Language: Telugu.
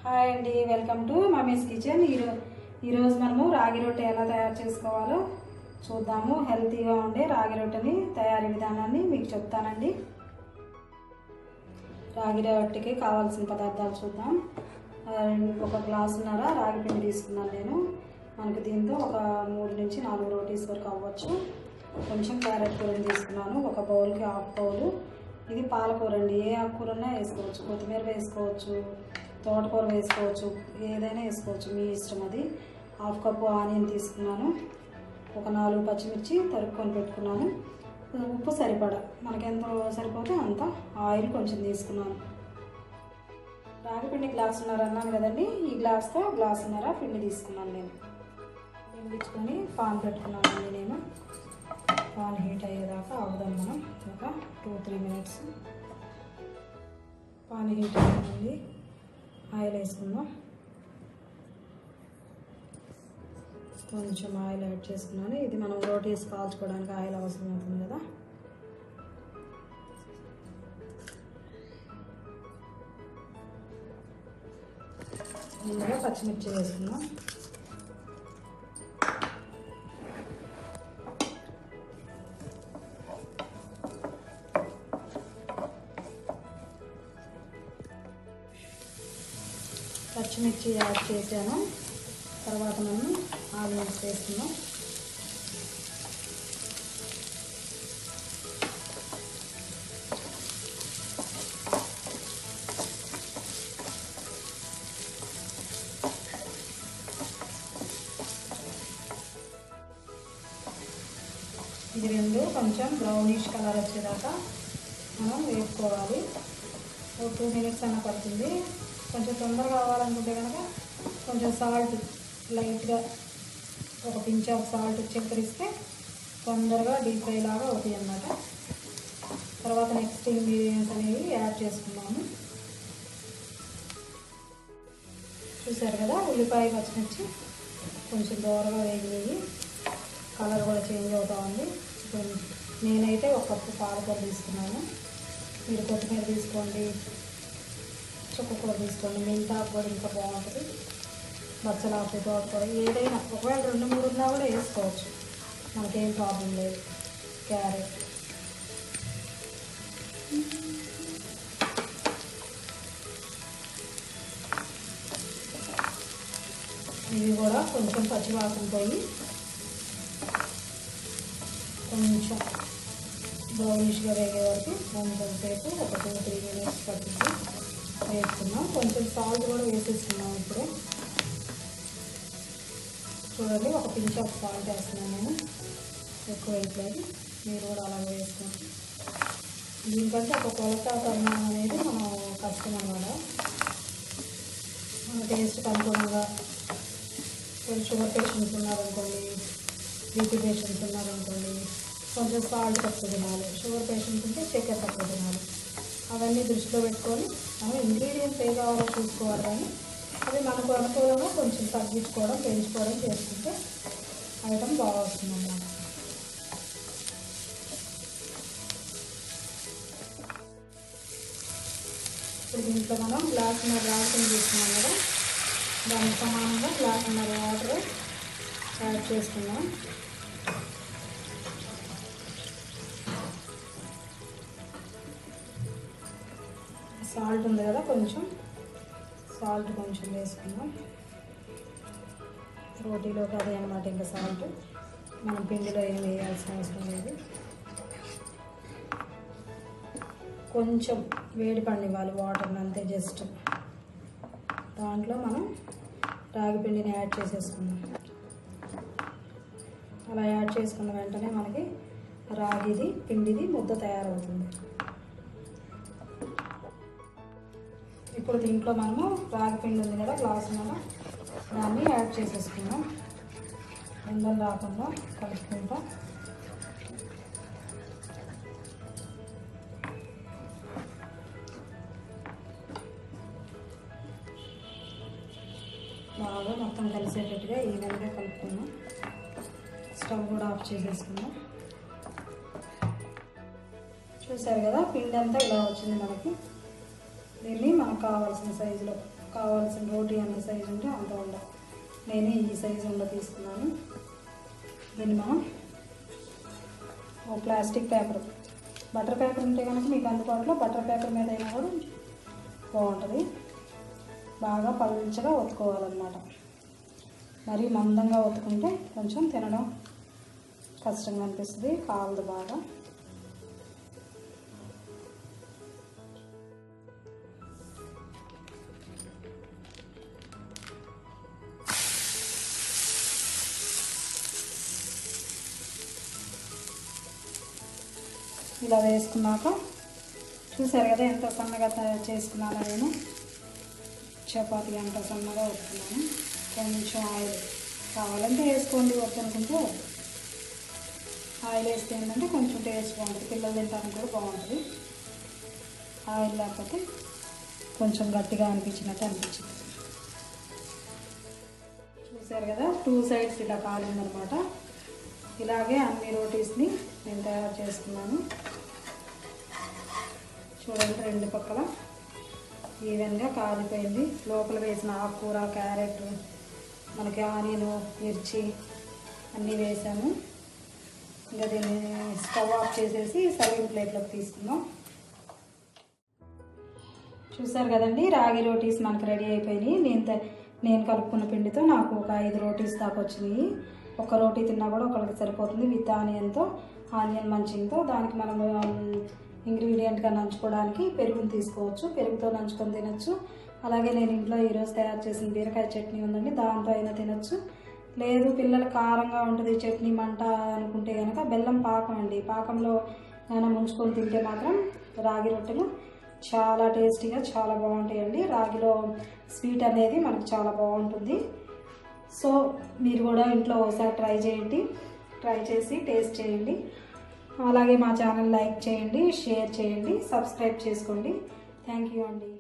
హాయ్ అండి, వెల్కమ్ టు మమ్మీస్ కిచెన్. ఈరోజు మనము రాగి రొట్టె ఎలా తయారు చేసుకోవాలో చూద్దాము. హెల్తీగా ఉండే రాగి రొట్టెని తయారీ విధానాన్ని మీకు చెప్తానండి. రాగి రొట్టెకి కావాల్సిన పదార్థాలు చూద్దాం. ఒక గ్లాసున్నర రాగి పిండి తీసుకున్నాను నేను. మనకు దీంతో ఒక 3 నుంచి 4 రోటీస్ వరకు అవ్వచ్చు. కొంచెం క్యారెట్ కూరని తీసుకున్నాను, ఒక బౌల్కి హాఫ్ బౌలు. ఇది పాలకూర అండి, ఏ ఆకుకూరన్నా వేసుకోవచ్చు, కొత్తిమీర వేసుకోవచ్చు, తోటకూర వేసుకోవచ్చు, ఏదైనా వేసుకోవచ్చు, మీ ఇష్టం. అది హాఫ్ కప్పు ఆనియన్ తీసుకున్నాను, ఒక 4 పచ్చిమిర్చి తరుక్కొని పెట్టుకున్నాను, ఉప్పు సరిపడా, మనకి ఎంత సరిపోతే అంత. ఆయిల్ కొంచెం తీసుకున్నాను. రాగిపిండి గ్లాసున్నర అన్నాను కదండి, ఈ గ్లాస్తో గ్లాసున్నర పిండి తీసుకున్నాను నేను. పిండించుకొని పాన్ పెట్టుకున్నానండి నేను. పాన్ హీట్ అయ్యేదాకా ఆగుదాం మనం, ఒక 2-3 మినిట్స్. పాన్ హీట్ అయ్యింది, ఆయిల్ వేసుకుందాం. కొంచెం ఆయిల్ యాడ్ చేసుకున్నాను. ఇది మనం రోటీస్ కాల్చుకోవడానికి ఆయిల్ అవసరం అవుతుంది కదా. ముందుగా పచ్చిమిర్చి వేసుకుందాం. పచ్చిమిర్చి యాడ్ చేశాను. తర్వాత మనం ఆనియన్స్ వేసుకుందాం. ఇది రెండు కొంచెం బ్రౌనిష్ కలర్ వచ్చేదాకా మనం వేసుకోవాలి. ఒక 2 మినిట్స్ అన్న పడుతుంది. కొంచెం తొందరగా కావాలనుకుంటే కనుక కొంచెం సాల్ట్ లైట్గా, ఒక పించ్ ఆఫ్ సాల్ట్ చక్కెరిస్తే తొందరగా డీప్ ఫ్రై లాగా అవుతాయి అన్నమాట. తర్వాత నెక్స్ట్ ఇంగ్రీడియంట్స్ అనేవి యాడ్ చేసుకున్నాము. చూసారు కదా, ఉల్లిపాయ పచ్చిమిర్చి కొంచెం దూరగా వేగి కలర్ కూడా చేంజ్ అవుతూ ఉంది. నేనైతే 1 కప్పు పాలకూర తీసుకున్నాను. మీరు కొత్తిమీర తీసుకోండి, చుక్కకూర తీసుకోండి, మెంతాకు కూడా ఇంకా బాగుంటుంది, బచ్చలాకు, తోటకూర, ఏదైనా ఒకవేళ 2-3 ఉన్నా కూడా వేసుకోవచ్చు, మనకేం ప్రాబ్లం లేదు. క్యారెట్, ఇవి కూడా కొంచెం పచ్చివాసన పోయి కొంచెం బ్రౌనిష్గా వేగే వరకు కొంచెం సేపు, ఒక 2-3 మినిట్స్ పడుతుంది. వేసుకున్నాం. కొంచెం సాల్ట్ కూడా వేసేసుకున్నాం. ఇప్పుడే చూడండి, ఒక పించ్ ఆఫ్ సాల్ట్ వేస్తున్నాను నేను, ఎక్కువ వేయట్లేదు, మీరు కూడా అలాగే వేసుకోండి. దీనికంటే ఒక కొలత పరిమాణం అనేది మనం కష్టం అన్నమాట. మన టేస్ట్కి అనుగుణంగా, షుగర్ పేషెంట్స్ ఉన్నారనుకోండి, బీపీ పేషెంట్స్ ఉన్నారనుకోండి, కొంచెం సాల్ట్ తక్కువ తినాలి. షుగర్ పేషెంట్స్ ఉంటే చక్కెర తక్కువ తినాలి. అవన్నీ దృష్టిలో పెట్టుకొని మనం ఇంగ్రీడియంట్స్ ఏ కావాలో చూసుకోవాలి, కానీ అది మనకు అనుకూలంగా కొంచెం తగ్గించుకోవడం, పెంచుకోవడం చేసుకుంటే ఐటమ్ బాగా వస్తుంది అన్నమాట. ఇప్పుడు దీంట్లో మనం గ్లాసున్నర రాగి తీసుకున్నాం కదా, దానికి సమానంగా గ్లాసున్నర వాటర్ యాడ్ చేసుకున్నాం. సాల్ట్ ఉంది కదా, కొంచెం సాల్ట్ కొంచెం వేసుకుందాం. రోటీలోకి అదే అన్నమాట, ఇంకా సాల్ట్ మనం పిండిలో ఏం వేయాల్సిన అవసరం లేదు. కొంచెం వేడి పండివ్వాలి వాటర్ని, అంతే. జస్ట్ దాంట్లో మనం రాగి పిండిని యాడ్ చేసేసుకుందాం. అలా యాడ్ చేసుకున్న వెంటనే మనకి రాగిది పిండిది ముద్ద తయారవుతుంది. ఇప్పుడు దీంట్లో మనము రాగి పిండి ఉంది కదా, గ్లాసున్నర, దాన్ని యాడ్ చేసేసుకున్నాం. ఉండలు రాకుండా కలుపుకుంటాం. బాగా మొత్తం కలిసేటట్టుగా ఈవెన్గా కలుపుకున్నాం. స్టవ్ కూడా ఆఫ్ చేసేసుకున్నాం. చూసారు కదా, పిండి అంతా ఇలా వచ్చింది మనకి. దీన్ని మనకు కావాల్సిన సైజులో కావాల్సిన రోటీ ఎంత సైజు ఉంటే అంత ఉండ, నేను ఈ సైజు ఉండ తీసుకున్నాను. దీన్ని మనం ఓ ప్లాస్టిక్ పేపర్, బటర్ పేపర్ ఉంటే కనుక మీకు అందుబాటులో బటర్ పేపర్ మీద అయినా కూడా బాగుంటుంది. బాగా పల్చగా ఒత్తుకోవాలన్నమాట. మరీ మందంగా ఒత్తుకుంటే కొంచెం తినడం కష్టంగా అనిపిస్తుంది, కాలదు బాగా. ఇలా వేసుకున్నాక చూసారు కదా ఎంత సన్నగా తయారు చేసుకున్నాను. నేను చపాతీ అంత సన్నగా వస్తున్నాను. కొంచెం ఆయిల్ కావాలంటే వేసుకోండి, వద్దనుకుంటే ఆయిల్ వేస్తే ఏంటంటే కొంచెం టేస్ట్ బాగుంటుంది, పిల్లలు తినడానికి కూడా బాగుంటుంది. ఆయిల్ లేకపోతే కొంచెం గట్టిగా అనిపించినట్టు అనిపించింది. చూసారు కదా 2 సైడ్స్ ఇలా కాలిందనమాట. ఇలాగే అన్ని రోటీస్ని నేను తయారు చేసుకున్నాను. చూడండి 2 పక్కల ఈవెన్గా కాలిపోయింది. లోపల వేసిన ఆకుకూర, క్యారెట్, మనకి ఆనియన్, మిర్చి అన్నీ వేసాము. ఇంకా దీన్ని స్టవ్ ఆఫ్ చేసేసి సర్వింగ్ ప్లేట్లోకి తీసుకుందాం. చూసారు కదండి, రాగి రోటీస్ మనకు రెడీ అయిపోయినాయి. నేను కలుపుకున్న పిండితో నాకు ఒక 5 రోటీస్ దాకా వచ్చినాయి. ఒక రోటీ తిన్నా కూడా ఒకరికి సరిపోతుంది విత్ ఆనియన్తో, ఆనియన్ మంచింగ్తో. దానికి మనం ఇంగ్రీడియంట్గా నంచుకోవడానికి పెరుగుని తీసుకోవచ్చు, పెరుగుతో నంచుకొని తినచ్చు. అలాగే నేను ఇంట్లో ఈరోజు తయారు చేసిన బీరకాయ చట్నీ ఉందండి, దాంతో అయినా తినచ్చు. లేదు పిల్లలు కారంగా ఉంటుంది చట్నీ మంట అనుకుంటే కనుక బెల్లం పాకం అండి, పాకంలో ఏమైనా ముంచుకొని తింటే మాత్రం రాగి రొట్టెలు చాలా టేస్టీగా చాలా బాగుంటాయండి. రాగిలో స్వీట్ అనేది మనకు చాలా బాగుంటుంది. సో మీరు కూడా ఇంట్లో ఒకసారి ట్రై చేయండి, ట్రై చేసి టేస్ట్ చేయండి. అలాగే మా ఛానల్ లైక్ చేయండి, షేర్ చేయండి, సబ్స్క్రైబ్ చేసుకోండి. థ్యాంక్ యూ అండి.